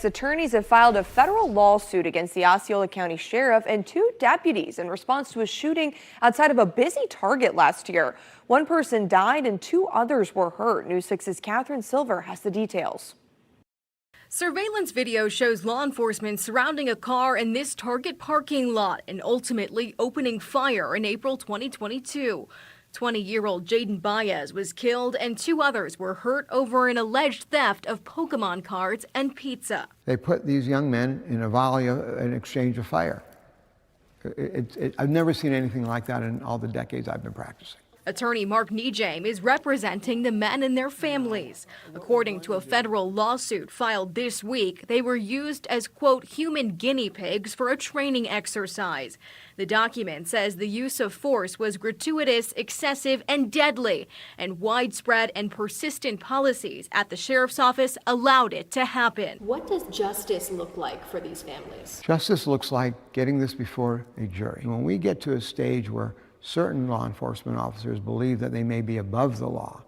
Attorneys have filed a federal lawsuit against the Osceola County Sheriff and two deputies in response to a shooting outside of a busy Target last year. One person died and two others were hurt. News 6's Catherine Silver has the details. Surveillance video shows law enforcement surrounding a car in this Target parking lot and ultimately opening fire in April 2022. 20-year-old Jayden Baez was killed and two others were hurt over an alleged theft of Pokemon cards and pizza. They put these young men in a volley in exchange of fire. I've never seen anything like that in all the decades I've been practicing. Attorney NeJame is representing the men and their families. According to a federal lawsuit filed this week, they were used as, quote, human guinea pigs for a training exercise. The document says the use of force was gratuitous, excessive, and deadly, and widespread and persistent policies at the sheriff's office allowed it to happen. What does justice look like for these families? Justice looks like getting this before a jury. When we get to a stage where certain law enforcement officers believe that they may be above the law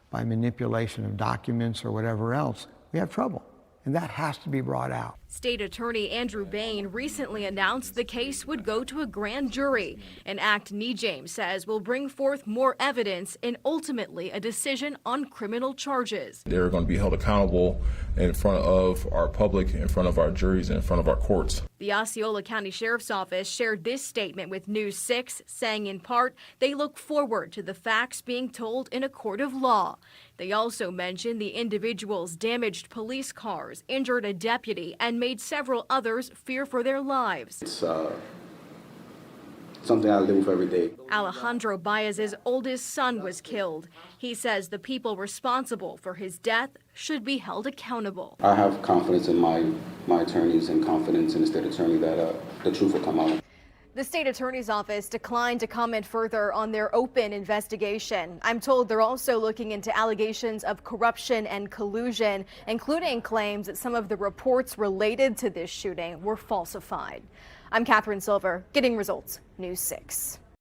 by manipulation of documents or whatever else, we have trouble. And that has to be brought out. State Attorney Andrew Baez recently announced the case would go to a grand jury, an act NeJame says will bring forth more evidence and ultimately a decision on criminal charges. They're going to be held accountable in front of our public, in front of our juries, and in front of our courts. The Osceola County Sheriff's Office shared this statement with News 6, saying in part they look forward to the facts being told in a court of law. They also mentioned the individuals damaged police cars, injured a deputy, and made several others fear for their lives. It's something I live with every day. Alejandro Baez's oldest son was killed. He says the people responsible for his death should be held accountable. I have confidence in my attorneys and confidence in the state attorney that the truth will come out. The state attorney's office declined to comment further on their open investigation. I'm told they're also looking into allegations of corruption and collusion, including claims that some of the reports related to this shooting were falsified. I'm Catherine Silver, getting results, News 6.